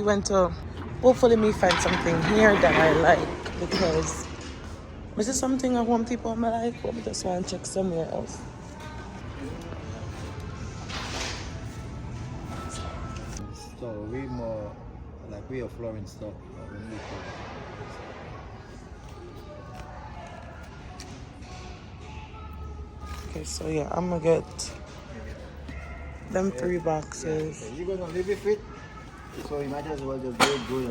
going to hopefully me find something here that I like, because this is something I want people in my life, but I just want to check somewhere else. So we more like we are flooring stuff. Okay, so yeah, I'm gonna get them 3 boxes. Yeah. You're gonna live with it, so you might as well just do it good.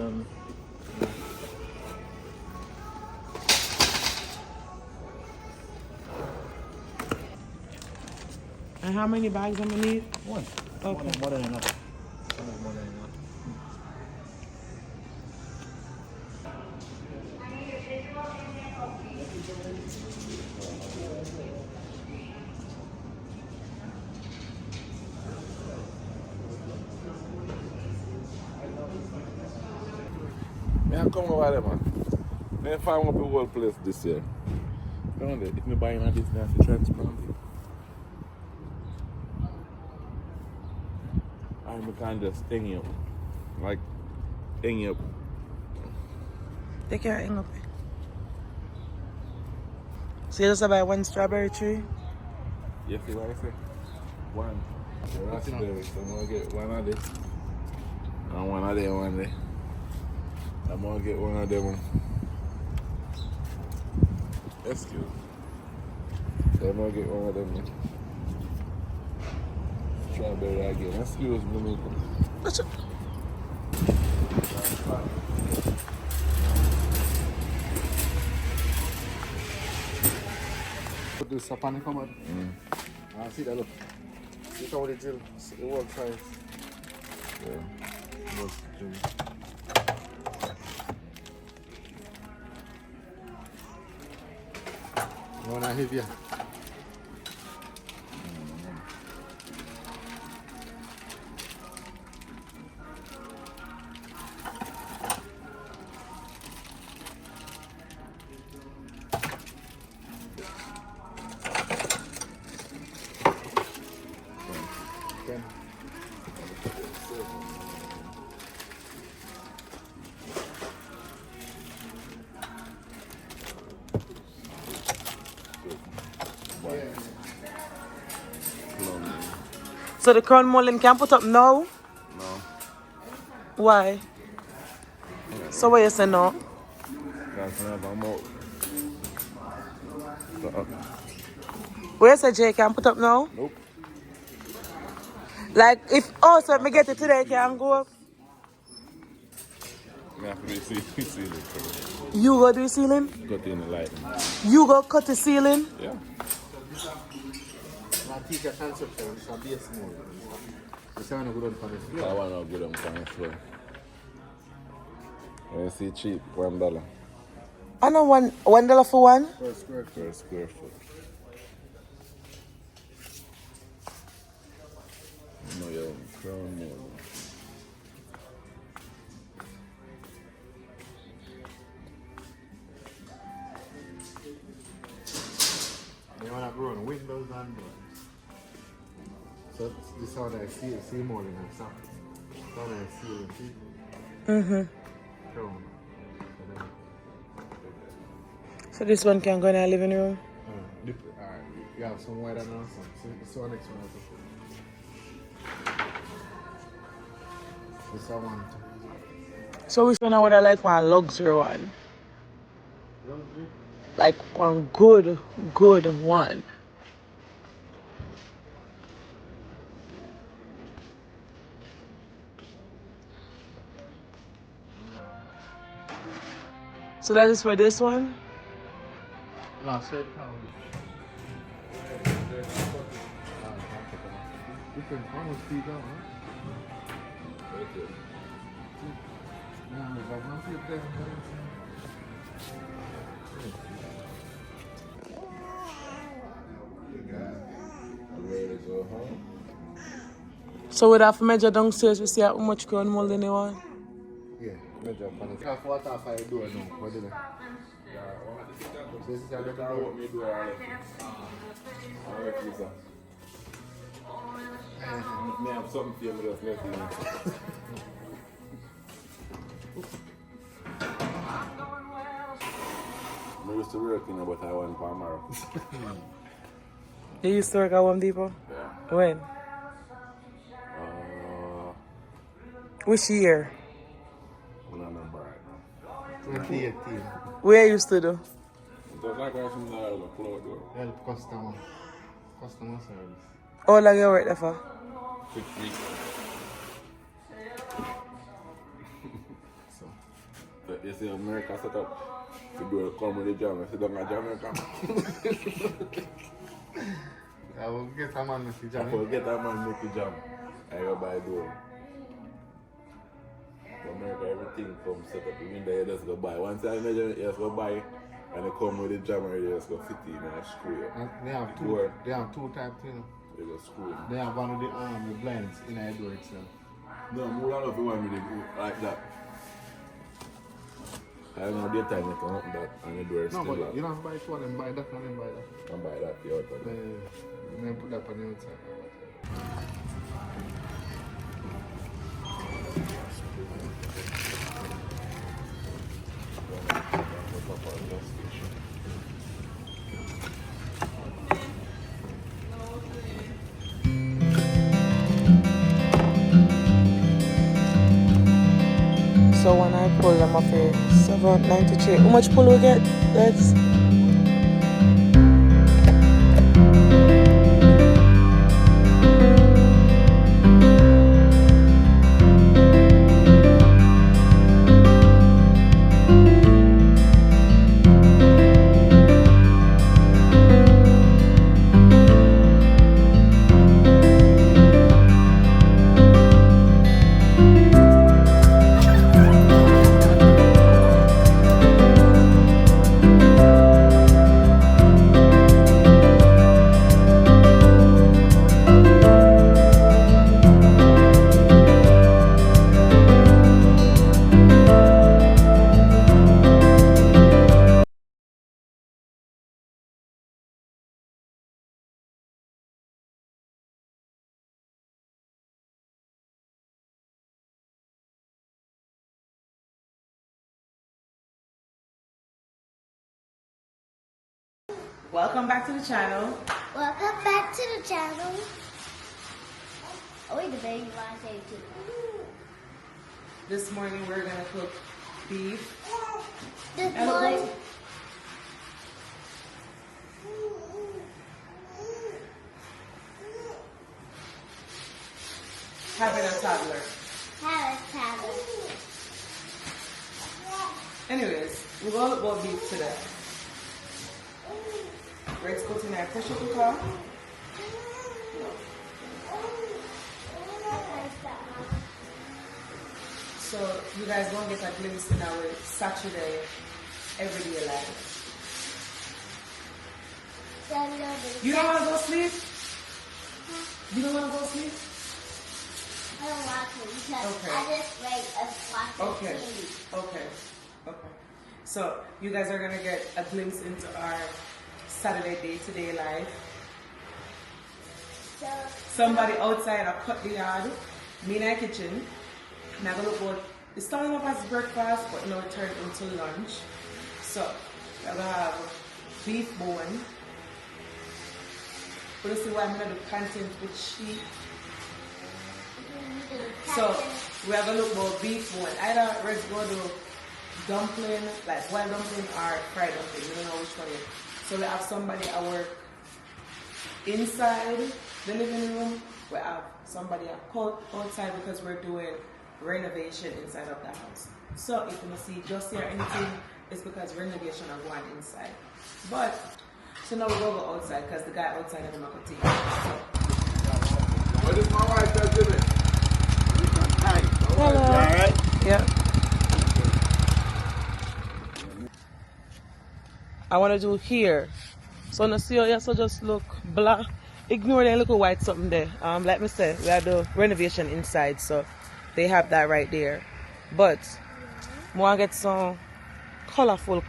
And how many bags I'm gonna need? One. Okay. More than enough. More than enough. I come over there, man. I find up the whole place this year. Around it. If me buying a this, I have to transplant it. I can just hang you up. Like, hang you up. They can't hang up. So you just buy 1 strawberry tree? You see what I say? 1. Raspberry. So I'm going to get 1 of this. And 1 of them one day. I'm going to get 1 of them. Excuse me. So I'm going to get 1 of them. Strawberry again. Excuse me, Meekz. What's up? Put this up on the cupboard. See that, look. Look how it drill. It works size. Yeah. It works drill. You wanna have ya? So the crown molding can't put up now? No. Why? So what you say no? That's not I'm out. Where you say Jay can't put up now? Nope. Like if so if me get it today, can go up? I have to be ceiling first. You go do the ceiling? Cut in the lighting. You go cut the ceiling? Yeah. I teach a concept, it's a base mode. It's not good on the floor. I want to good on the floor. You see cheap, $1. I know $1 for one. Per square foot. Per square foot. No, your crown mold. They want to grow on windows and doors. So this one I see more than some. This one I see. Crown. So this one can go in our living room? You have some white and some. So this one next one also. This one. So which one I would I like one luxury one? Luxury? Like one good one. So that is for this one? No, straight down. You can almost speak out, huh? So we have to measure downstairs to see how much crown molding you want? Yeah, measure upon it. Half water off I do it now. What did I? This is how they do it. I have something for you, just let you know. used to work in about I went Palmaro. You used to work at Home Depot? Yeah. When? Which year? I don't remember right. 2018. Where you used to do? Just like I from the cloud door. Help customer service. How long you work there for? 6 weeks. So But you see America set up to do come with the jam. I said, don't get Jamaica. I will get a man with the I jam. forget that man make the jam. I go buy the door. America, everything comes set up. You mean that you just go buy. Once I measure it, you just go buy. And they come with the jam and you just go fit in and screw it. And they have two types, you know. You go screw it. They have one of the blends in the door itself. No, more than the one with the like that. I don't know daytime they can open that and the door is No, still but locked. you don't buy two of them, buy that and then buy that. And buy that the outside. Then put that on the outside. So when I pull them off here, 793. How much pull we get? Let's. Welcome back to the channel. Welcome back to the channel. Oh, wait, the baby want to say too. This morning we're gonna cook beef. This And morning, having a toddler. have a tablet. Anyways, we're gonna look about beef today. Redz put in our pressure cooker. So you guys won't get a glimpse in our Saturday everyday life. You don't wanna go sleep? You don't wanna go sleep? I don't want to because Okay. I just read a watch Okay. Okay. Okay. So you guys are gonna get a glimpse into our Saturday day-to-day life. So Somebody outside a cut the yard, me in the kitchen. Now gonna look good. It's starting off as breakfast, but now it turned into lunch. So we're gonna have beef bone. But you see why I'm gonna do content with sheep. So we are gonna look about beef bone. Either Redz go do dumpling, like boiled dumpling or fried dumpling. You don't know which one it is. So we have somebody at work inside the living room. We have somebody outside because we're doing renovation inside of the house. So if you see just here anything, it's because renovation are going inside. But so now we go outside because the guy outside has a tea. What is my wife does Jimmy? Hello. Alright? Yeah. I want to do here. So now see how you so just look black. Ignore the little white something there. Like me say, we have the renovation inside, so they have that right there. But I want to get some colorful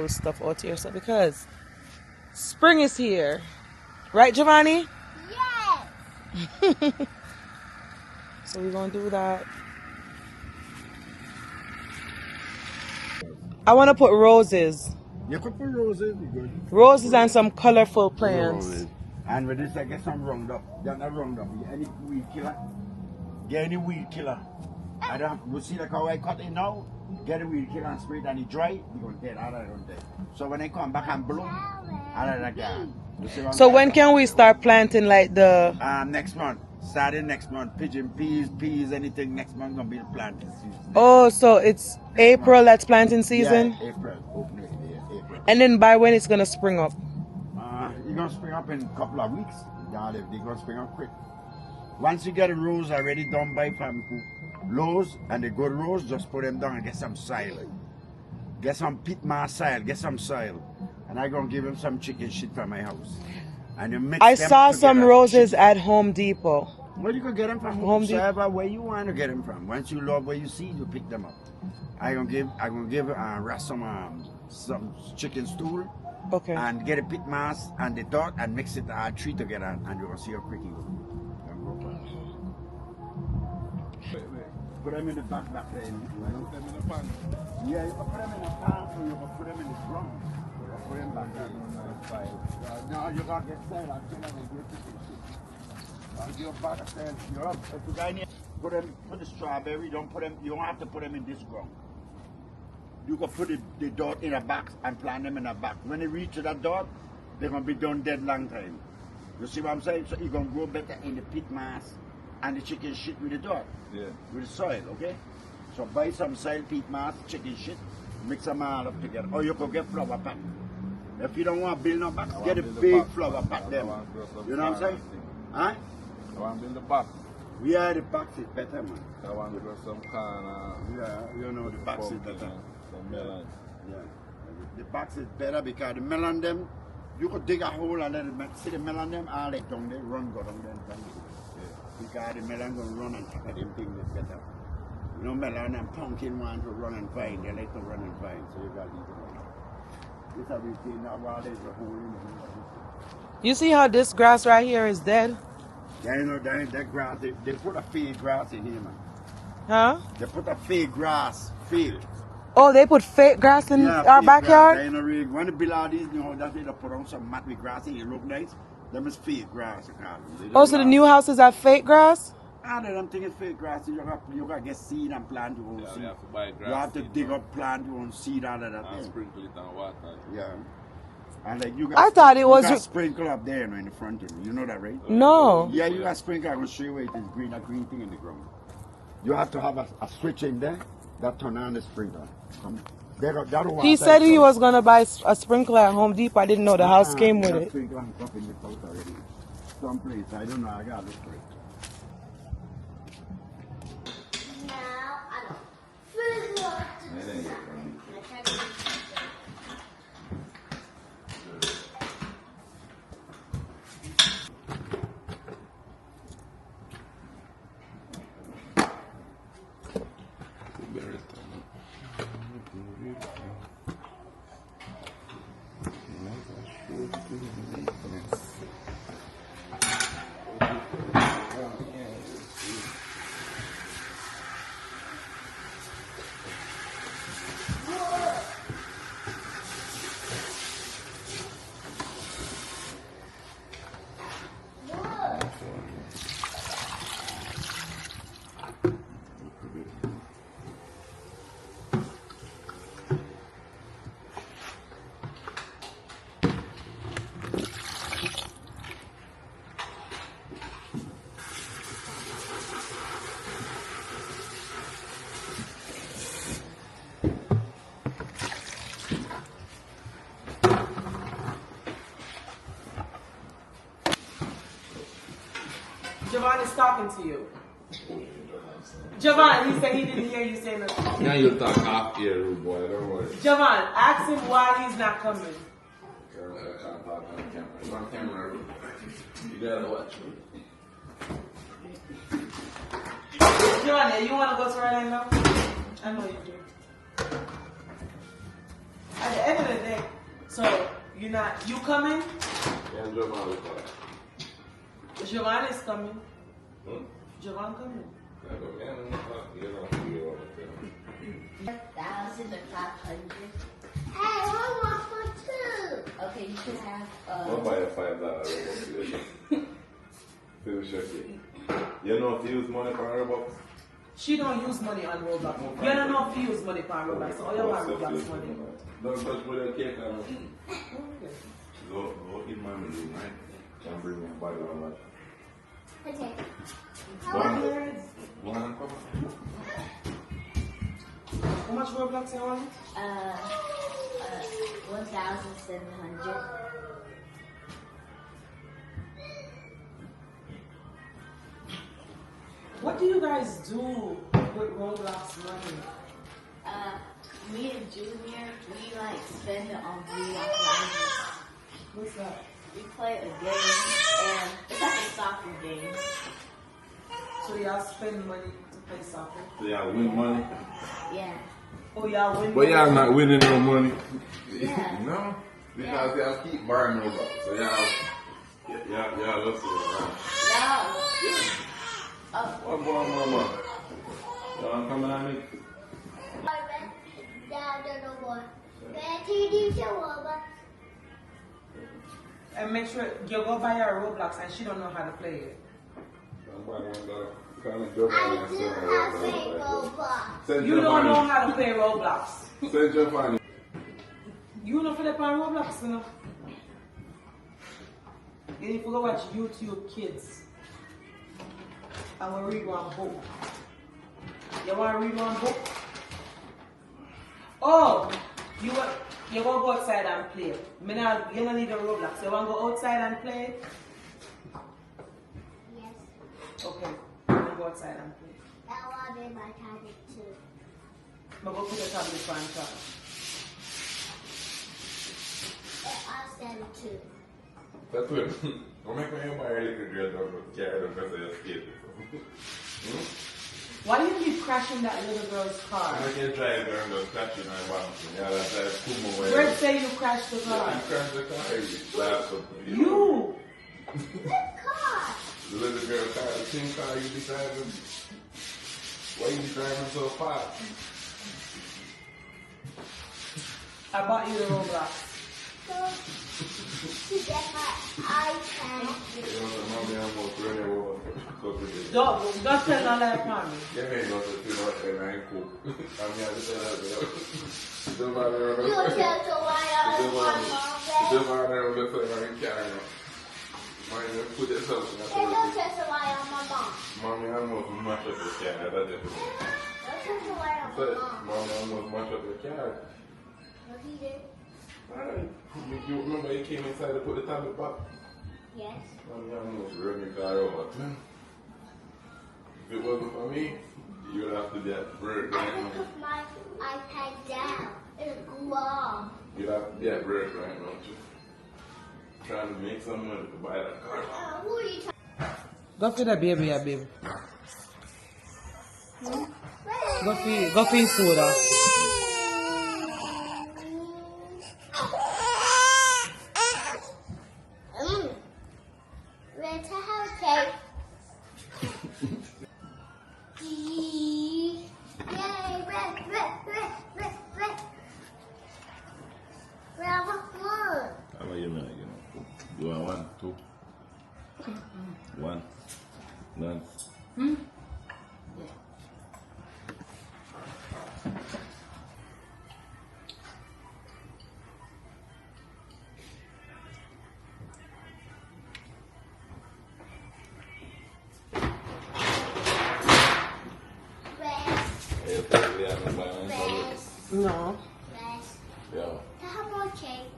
stuff out here. So because spring is here. Right, Giovanni? yes. So we're going to do that. I want to put roses You could put roses, be good. Roses and some colorful plants. Roses. And with this, I get some Roundup. Get that Roundup. Any weed killer. Get any weed killer. I don't. You see like how I cut it now? Get a weed killer and spray it and it dry. You're gonna dead. I don't dead. So when they come back and bloom, I don't like that. You see what So I'm when saying? can we start planting like the? Next month. Starting next month. Pigeon peas, anything. Next month gonna be the planting season. Oh, so it's April that's planting season, Yeah, April. Open it, yeah, April. and then by when it's gonna spring up? You're gonna spring up in a couple of weeks. Yeah, they're gonna spring up quick. Once you get the rows already done by from Lowe's and the good rows, just put them down and get some soil. Get some peat mass soil, get some soil. And I'm gonna give him some chicken shit from my house. And you mix I them saw some together. roses at Home Depot. Well, you can get them from Home Depot. whoever where you want to get them from. Once you love where you see, you pick them up. I'm gonna give Russ some chicken stool. Okay. And get a pit mass and the dot and mix it three together and you're gonna see how quick you go. Put them in the back there. Put them in the pan. Yeah, you can put them in the pan or you can put them in the drum. You can put them back there. No, you gotta get set. I'm telling you, get this shit. You're back there. You're up. If you guys need put the strawberry, you don't have to put them in this ground. You can put the dot in a box and plant them in a box. When they reach to that dot, they're going to be done dead long time. You see what I'm saying? So you're going to grow better in the pit mass and the chicken shit with the dot. Yeah. With the soil, okay? So buy some soil, peat mass, chicken shit, mix them all up together. Or you can get flower pot. If you don't want to build no box, get a big flower pot them. You know what I'm saying? Huh? I want to build the box. Yeah, the box is better, man. I want to grow some corn. Yeah, you know the box is better. Some melons. Yeah, the box is better because the melon them, you could dig a hole and let it see the melon them all they down there, run go down there and down there. Because the melon gonna run and take them things is better. You know melon and pumpkin want to run and find, they like to run and find, so you gotta leave it alone. This how we see now while there's a hole in the middle. You see how this grass right here is dead? Yeah, you know that grass, they put a fake grass in here, man. Huh? They put a fake grass field. Oh, they put fake grass in our fake backyard? Grass. Really, when the build all these, you know, that's they put on some mat with grass in it, look nice. Them is fake grass. Oh, so the new houses have fake grass? I don't think it's fake grass. You gotta get seed and plant your own seed. You have to buy grass. You have to dig up, plant your own seed, all of that. And sprinkle it and water. Yeah. And like you got, I thought it was you got sprinkle up there, you know, in the front of you. You know that, right? No. Yeah, you got sprinkle. I'm gonna show you where it is green, a green thing in the ground. You have to have a switch in there that turn on the sprinkler. He said he was gonna buy a sprinkler at Home Depot. I didn't know the house came with it. Sprinkler and stuff in the house already. Someplace, I don't know. I gotta look for it. Now, I don't. Food water. Javon is talking to you. Javon, he said he didn't hear you say nothing. Now you talk half here, rude boy. Don't worry. Javon, ask him why he's not coming. I can't talk on camera. It's on camera, rude boy. You gotta watch me. Javon, you want to go to Orlando? I know you do. At the end of the day, so you coming? Yeah, Javon will talk. Javon is coming. Hmm? Javon coming. I go, man, I'm not talking. You don't have to get all the time. 1,500. Hey, one more can have I'll buy a $5 Robux. Finish your cake. You know if you use money for Robux? She don't use money on Roblox. You don't know if you use money for Roblox, so all you want Roblox money. Don't touch with your cake on. Go eat my meal, right? And bring me a bottle of water. Okay. One cup. How much Roblox you want? 1,700. What do you guys do with Roblox money? Me and Junior, we like spend it on Roblox. What's that? We play a game, and it's like a soccer game. So y'all spend money to play soccer? So y'all win money? Yeah. Oh, y'all win But money? y'all not winning no money. Yeah. No? Because y'all keep borrowing Robux. So y'all listen around. No. What going on, mama? Y'all coming at me? And make sure you go buy her Roblox and she don't know how to play it. You don't know how to play Roblox. Send your money. You know for the pan Roblox, you know? You need to go watch YouTube Kids. I will read one book. You want to read one book? Oh, you want to go outside and play. You don't need a Roblox. You want to go outside and play? Yes. Okay, you want to go outside and play. I want to my tablet too. But go put the tablet on charge. I'll send it too. That's it. Don't make me buy a little girl dog with carry the rest of your skate. Why do you keep crashing that little girl's car? I can drive there and go scratching my bottom. Yeah, that's like Puma way. Redz say you crashed the car. You crashed the car, you laughed up. You! What car? The little girl car, the same car you be driving. Why you be driving so fast? I bought you the Roblox. So, to get my iPad. Mommy almost ran over. Don't tell no lie upon me. Yeah, man, don't tell you what and I ain't cool. I mean, I just said that. Don't bother her. You tell to why I was my mom bed. Don't bother her. Don't say I ain't carrying her. Mind you, put yourself in that Hey, don't position. tell to why I'm my mom. Mommy almost mashed up the cat. That's it. Don't tell to why I'm my mom. Mommy almost mashed up the cat. No, he did. Alright. You remember you came inside to put the tablet back? Yes. Mommy almost ran your car over. If it wasn't for me, you would have to get bird I right can now. put my iPad down. It'll go off. You'd have to get bird right now, too. Trying to make some money to buy that car. Who are you talking Go for the baby, yeah, baby. to? Go for your soda. Redz, I have a cake. Yay, Redz. We have a fun. How about you, man? You want 1, 2? 1. None. No. Redz, Yeah. I have more cake.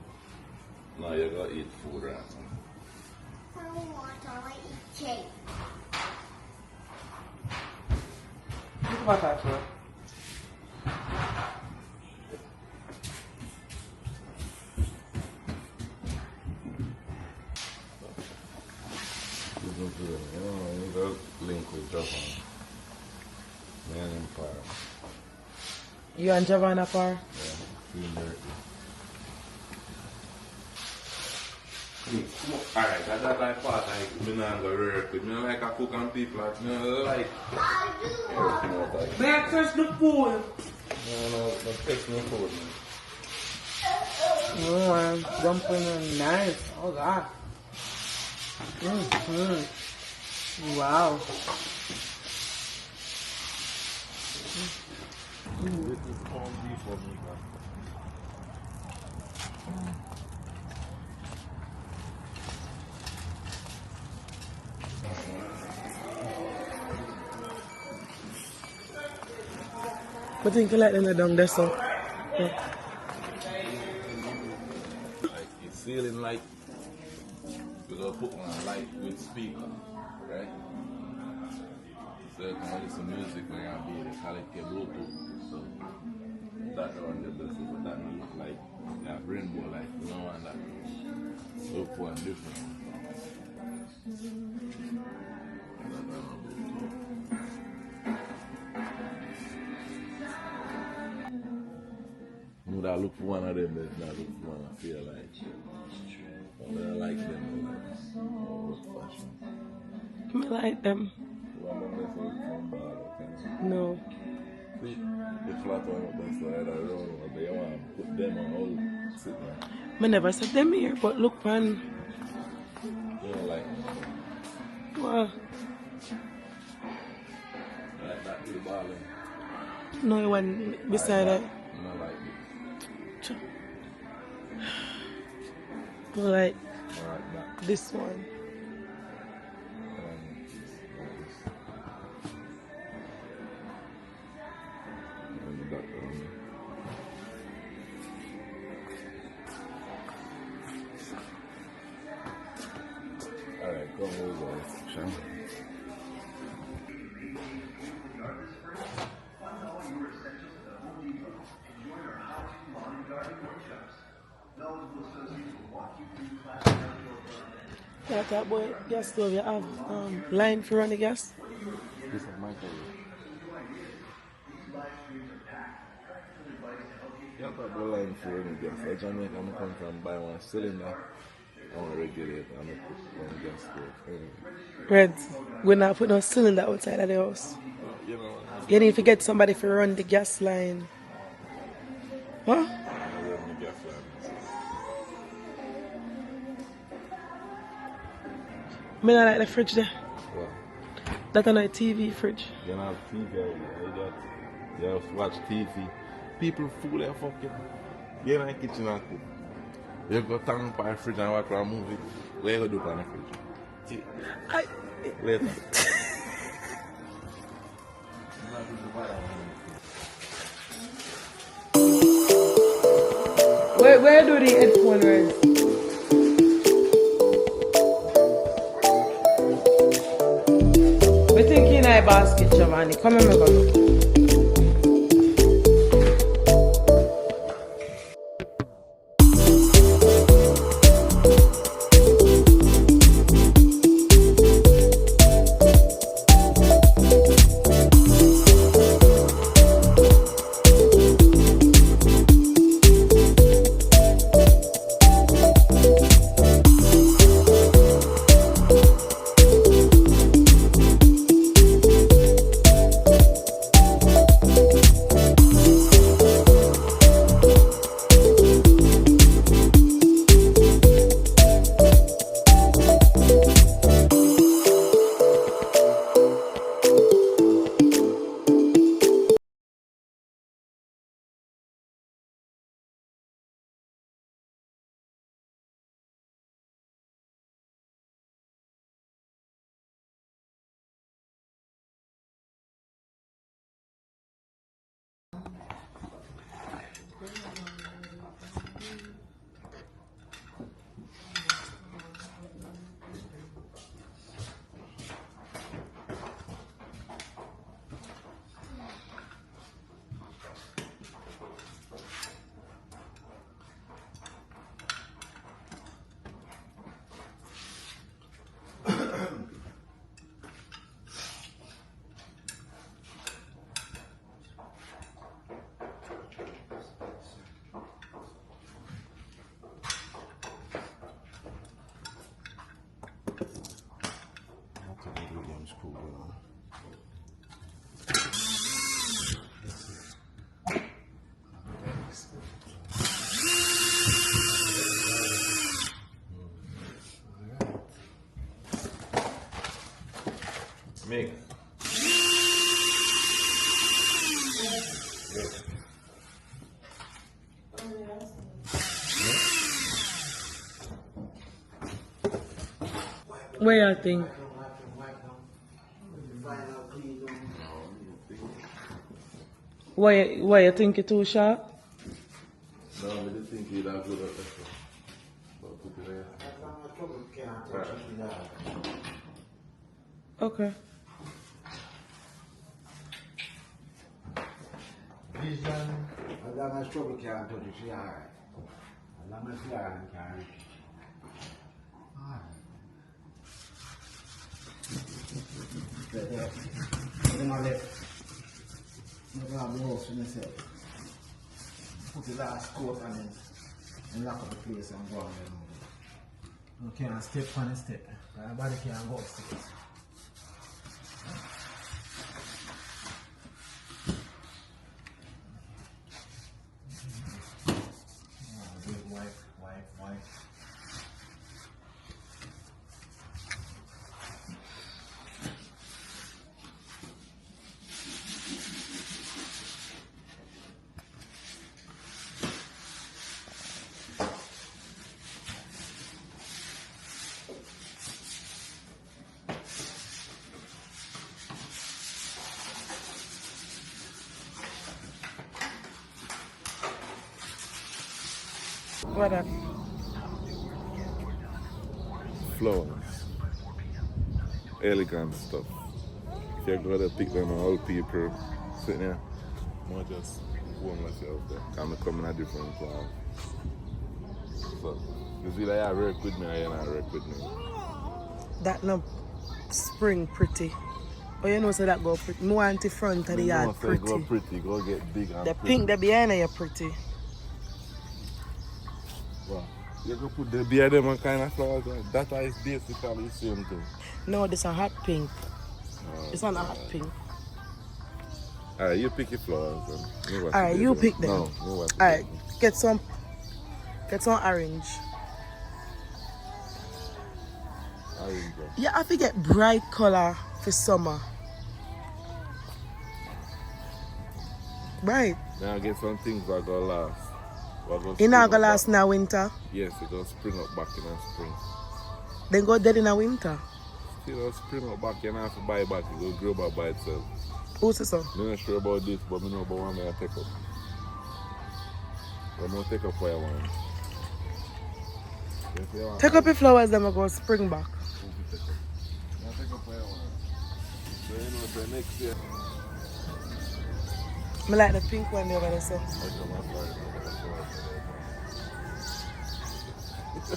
No, you gotta eat food right now. I don't want to eat cake. Look about that, bro. You got link with Japan. Man Empire. You and Javon apart? Yeah. Alright, that's like part like me not go work with me like I cook on people like me like I do want May I touch the food? no fix no food man. Oh, dumpling are nice. Oh god. Wow. This is corned beef for me, man. I think you like them down there, so. Yeah. Like it's ceiling light. We're gonna put one light with speaker, right? So you can listen to music when you're being connected Bluetooth. So that one the best, but that means like that rainbow light, you know, and that look one different. You know, I look for one of them, but not look for one I feel like. But I like them, like old fashion. I like them. One of them is from bad, okay? No. See, the flat one up that side, I don't know, but you want to put them on all sit there. I never said them here, but look, man. You don't like them. Wow. Like that little balling. No one beside it. I don't like it. Like I like that. this one. Like that one. Alright, come over. Shall we? Yeah, that boy, gas stove, you have line for run the gas? This is my color. Yeah, but the line for running gas. Like Jamaica, I'm come from buy one cylinder. I want to regulate and I put one gas stove. Redz, we're not putting no cylinder outside of the house. You know, You need to get somebody to run the gas line. Huh? I run the gas line. I mean, I like the fridge there. Well, That's not a TV fridge. you don't have TV, you have to watch TV. People fool their fucking. You're in the kitchen and cook. You go down by the fridge and watch a movie. What you going to do on the fridge? See, later. Where do the headphone Redz? We think in a basket, Giovanni. Come and make a look. Meekz. Where you think? Why you think it too sharp? No, I didn't think you'd have good at that. But put it there. Okay. Pigeon, as long as trouble can't touch it, she alright. As long as she alright, can't. Right there. Put my left. Look at the house for myself. Put the last coat on it and lock up the place and go on there. You can't step on the step. Nobody can't go upstairs. Wipe. What up? Flowers. Elegant stuff. If you go there, pick them old people sitting there. I just warm myself there. I'm coming at different flowers. So, it's either you work with me or you not work with me. That no spring pretty. Oh, you know, so that go pretty. More anti front of the yard pretty. Go pretty, go get big and The pretty. pink, the behind you pretty. Wow. You can put the beard them and kind of flowers. That is basically the same thing. No, this is a hot pink. It's not a hot pink. Alright, you pick your flowers. Alright, you pick them. No, Alright, get some orange. Orange. You have to get bright color for summer. Right. Now get some things that go last. It not gonna last in the winter. Yes, it goes spring up back in the spring. Then go dead in the winter. Still spring up back, you don't have to buy back, it will grow back by itself. Who's this? I'm not sure about this, but I know about one I take up. I'm going to take up what I want. If you want Take up your flowers, then I go spring back. Take up. I'll take up what I want. So you know, for next year, I like the pink one over there, so. I come and buy it.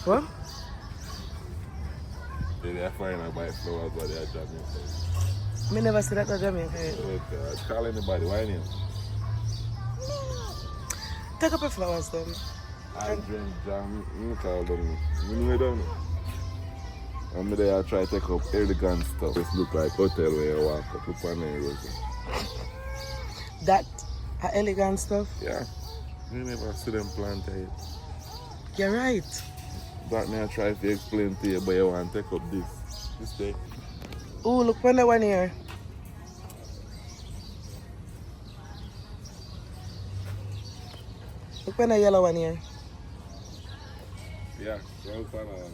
What? They are fine, I buy flowers, but they are jamming. Me never see that at Jamaica. Call anybody, why name? Take up your flowers then. I drink jam, you call them. You know them. I'm there, I try to take up elegant stuff. Just look like hotel where you walk up on the road. That elegant stuff? Yeah. You never see them plant it. You're right. That me I try to explain to you, but you want to take up this. This day. Oh, look on the one here. Look on the yellow one here. Yeah, so kind of.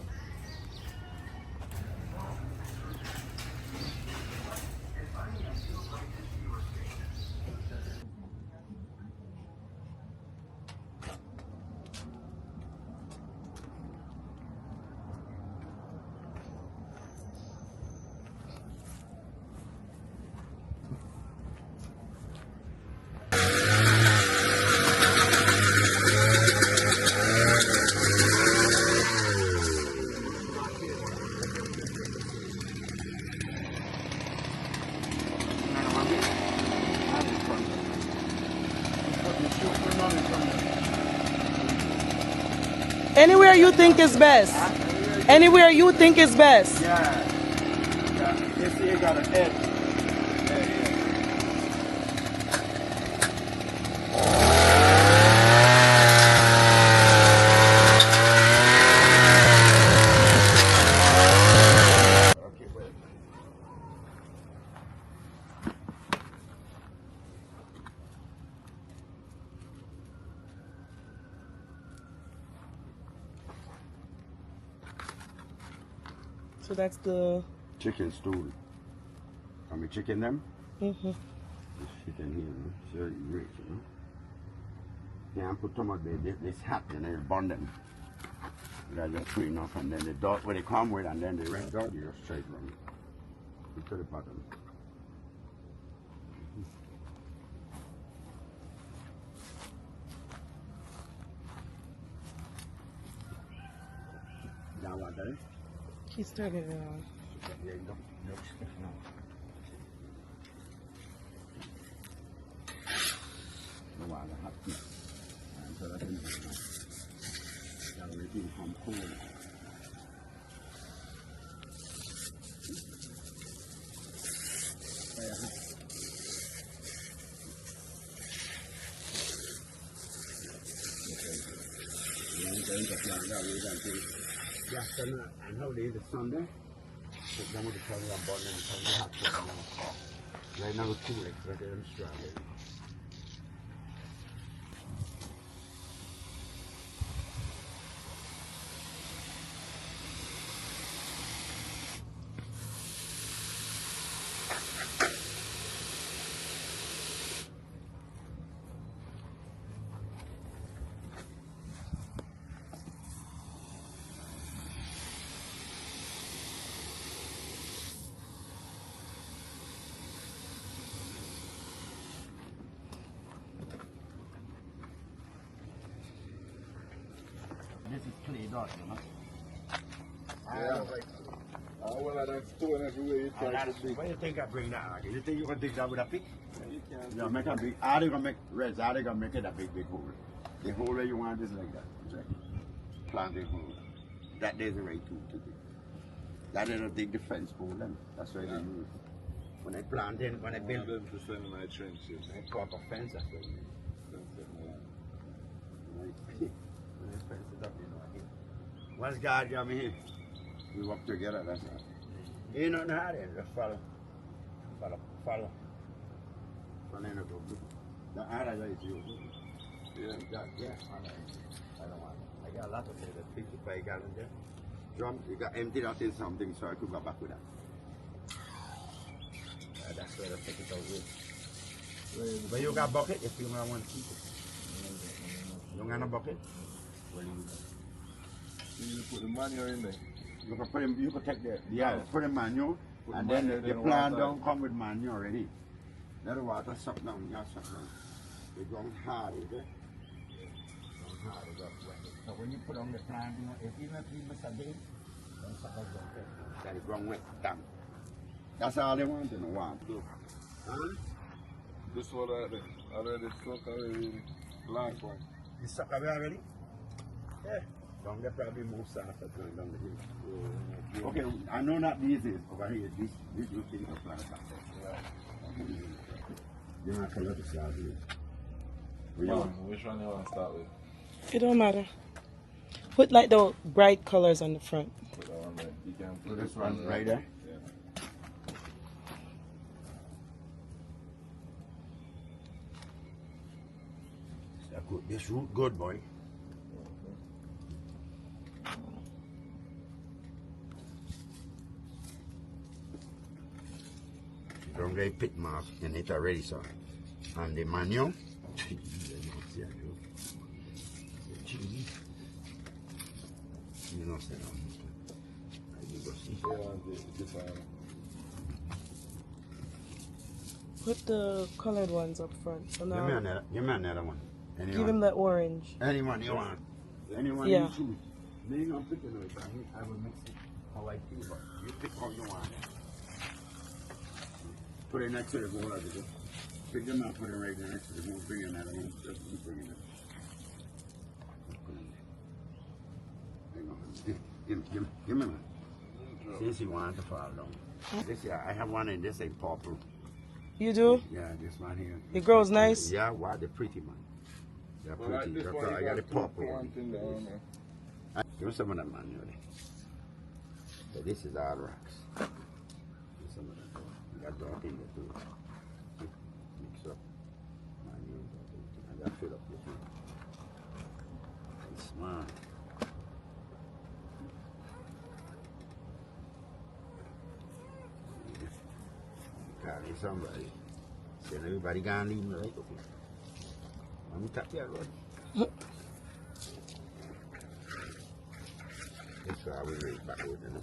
Anywhere you think is best. Anywhere you think is best. Yeah. You see, you got an edge. So that's the. Chicken stool. Can we chicken them? Mm-hmm. This shit in here, no? So rich, you know? Yeah, and put some of this hat and then burn them. They just put enough and then the dot where they come with and then the red dot you just straight run to the bottom. Now what that is? He's turning it on. There you go. No stiff now. No water hot tea. And so that's in here now. That already become cool. And how they the Sunday? Put them with the curry on bottom and curry hot pot. Right now it's too late, but they're strawberry. This is clay dot, you know. Yeah. Oh, well, that's stone everywhere you try to dig. Why do you think I bring that? You think you can dig that with a pick? Yeah, you can. Yeah, make a big. How they gonna make Redz? How they gonna make it a big hole? The hole where you want is like that. Exactly. Plant the hole. That there's the right tool to dig. That they don't dig the fence pole then. That's why they use. When they plant in, when they build them to send my trenches. they put up a fence, that's what they use. When they fence it up, you know. Once God got me here, we work together, that's all. Ain't nothing hard there, just follow. Follow in the book. The other guy is you. Yeah. I don't want it. I got a lot of there, 55 gallon there. Drum, you got empty that in something so I could go back with that. That's where I take it out with. But you got bucket if you want to keep it. You don't got no bucket? Well, You put the manure in there. you can put him, you can take put the manure, and then the plant don't come with manure already. Let the water suck down, you suck down. It's going hard, is it? So when you put on the plant, you know, if even if you miss a day, then suck out that it's wrong with down. That's all they want in the water. Huh? This one already suck already. Last one. You suck away already? Yeah. Down there probably move south or going down the hill. Okay, I know not these is over here. This you think of plant up there. You want to color the side here. Which one you want to start with? It don't matter. Put like the bright colors on the front. Put that one there. You can So put this one right there? Yeah. Good. This root good, boy. Don't get pit mark and it already, so. And the manure. You know, say you go see. Put the colored ones up front. So now Give me another one. Anyone? give him the orange. Anyone you want. Anyone Yeah. you choose. Me not picking it. I will mix it how I feel, but you pick how you want it. Put it next to the bowl of it. Pick them up, put it right there next to the bowl. Bring another one. Just keep bringing it. Give me one. Since you want to fall down. This I have one in this ain't purple. You do? Yeah, this one here. It grows nice? Yeah, wow, they're pretty, man. They're Well, like pretty. this one, I you got a got purple one one. thing down there. Give me some of that manually. So this is our rocks. Give me some of that. You got dark in there too. Mix up. Manual. I got fill up this one. It's smart. somebody. Said everybody gonna leave me right okay. I'm tap here, Lord. That's why I was right backward, you know.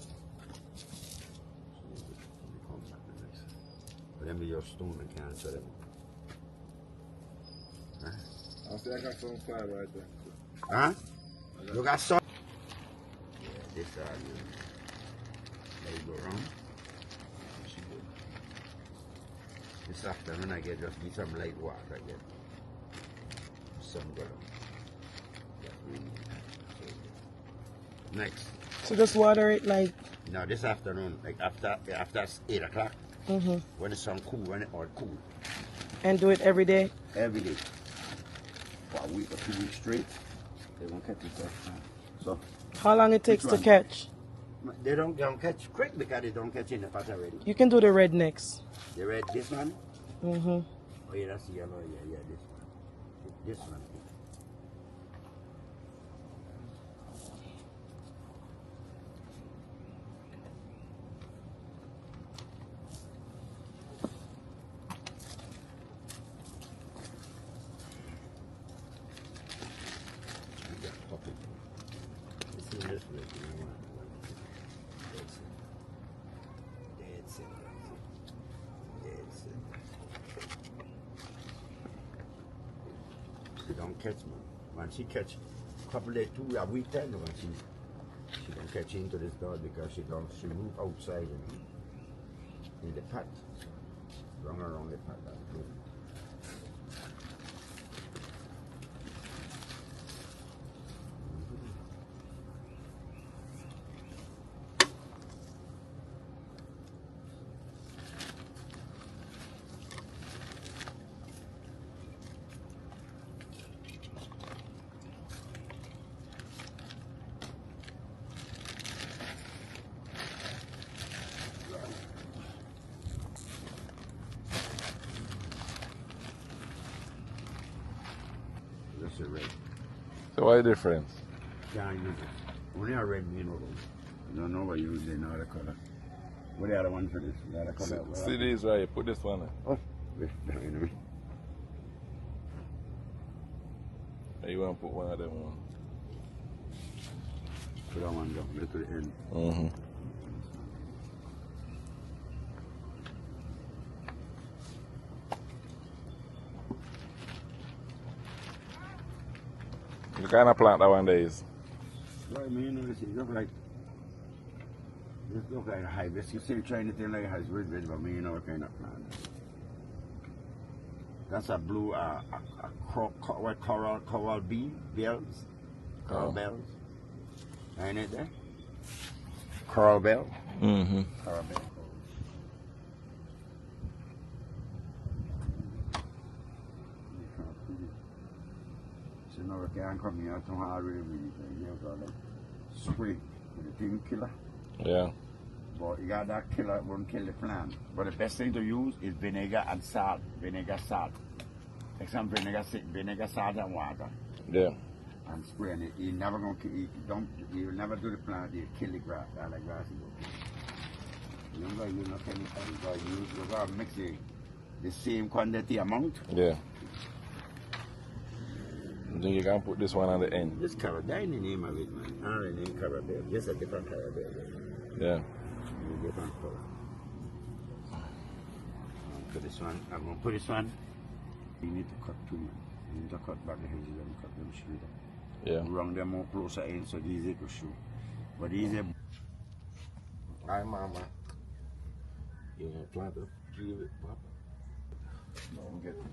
Come back the next. But let me just stone and cancel them. Huh? I say I got some fire right there. Huh? You got some? Yeah, this side, there you go around. This afternoon I get just need some light water again. Sun go down. That's really so, next. So just water it like. Now this afternoon, like after 8 o'clock, when the sun cool, when it all cool. And do it every day? Every day. For a week or 2 weeks straight. They won't catch it. So How long it takes to catch? They don't catch quick because they don't catch in the pot already. You can do the red next. The red, this one? Mm-hmm. Oh yeah, that's the yellow. Yeah, this one. This one. She don't catch me. When she catch a couple days, a week then when she don't catch into this dog because she move outside in the pot. Run around the pot and move. That's a red. So what's the difference? Can't use it. Only a red mean over. You don't know what you use in other color. What the other one for this? The other color. See these right here, put this one in. Oh, wait, anyway. You want to put one of them on? Put that one down, look at the end. Mm-hmm. What kind of plant that one there is? Right, man, it look like a hibiscus. You see, trying to think like a hibiscus, but me, you know what kind of plant. That's a blue, coral bean, bells. Coral bells. Ain't it there? Coral bell? Mm-hmm. Coral bell. So now we can't come here to already spray with the thing killer. Yeah. But you got that killer, it won't kill the plant. But the best thing to use is vinegar and salt. Vinegar, salt. Take some vinegar, salt and water. Yeah. And spray it. You're never gonna kill you'll never do the plant, you kill the grass. All the grass is okay. You don't gotta use no chemical, you gotta mix the same quantity amount. Yeah. Then you can put this one on the end. This carabel, that's the name of it, man. Our name carabel. Just a different carabel. Yeah. Different color. Put this one. I'm gonna put this one. You need to cut too, man. You need to cut back the hedges and cut them straight. Yeah. Run them more closer in so it's easy to show. But these are. Hi, mama. You want to plant up? Give it, papa. No, I'm getting it.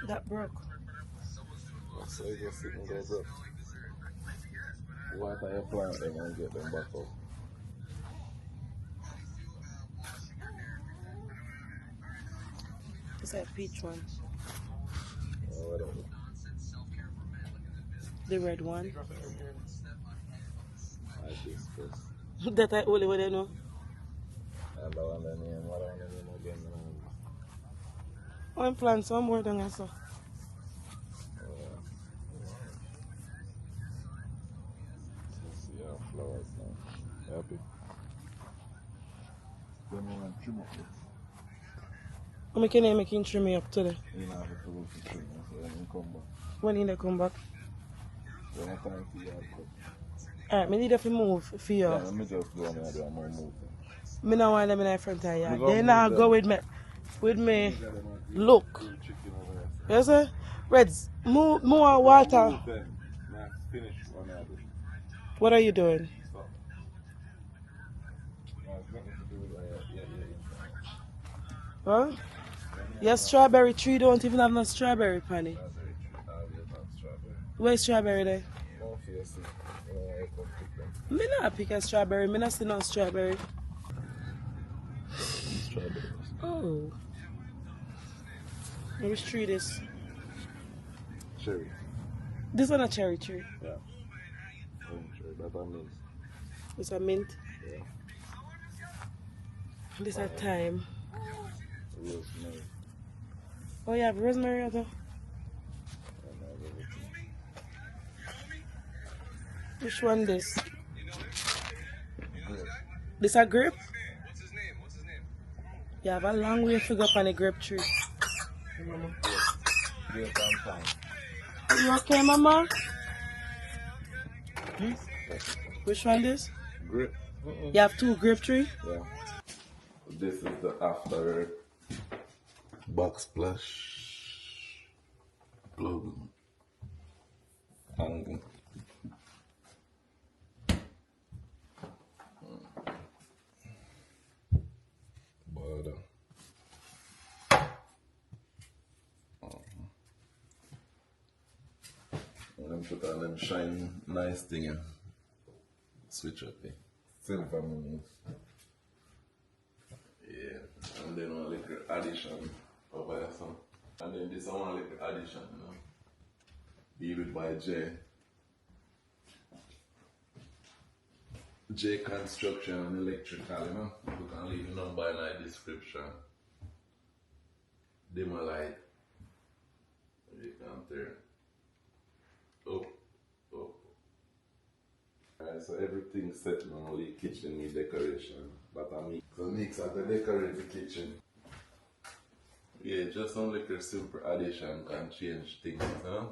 That broke. So you just sit and go broke. Water your plant then and get them back up. It's that peach one. Oh, whatever. The red one. Hibiscus. That I only what I know. And the one then what I name again. I'm planting some more than I saw. Let's see our flowers now. Happy? Then we want to trim up this. I'm making trim me up today. You know, have to go to trim, so when you come back. When you come back. When I time for you, I'll cut. Alright, I need to move for you. Yeah, let me just go on there and do a more move. I don't want them in the front of you. Me go They move now them. go with me. Look. Yes, sir? Redz, more water. Move them. Now, finish one of them. What are you doing? Stop. Now, it's nothing to do with that. Huh? Your strawberry tree don't even have no strawberry, Penny. Strawberry tree. Always have strawberry. Where's strawberry there? More for your seed. I come pick them. Me not pick a strawberry. Me not see no strawberry. Strawberries. Oh. Which tree this? Cherry. This one a cherry tree. Yeah. Cherry. That I mean. It's a mint. Yeah. This a thyme. Rosemary. Oh, you have rosemary also? And I have everything. Which one this? Grape. This a grape? You have a long way to go up on a grape tree. Grape and thyme. Are you okay, Mama? Yes. Which one this? Grape. You have two grape tree? Yeah. This is the after backsplash plug angle. Border. And then put on them shine nice thing here. Switch up there. Silver moon. Yeah, and then one little addition over there, so. And then this one little addition, you know. Built by J Construction and Electrical, you know. You can leave the number in the description. Dimmer light. You can turn up. Alright, so everything's set now, only kitchen need decoration. But I mean, so Meekz had to decorate the kitchen. Yeah, just some little simple addition can change things, huh?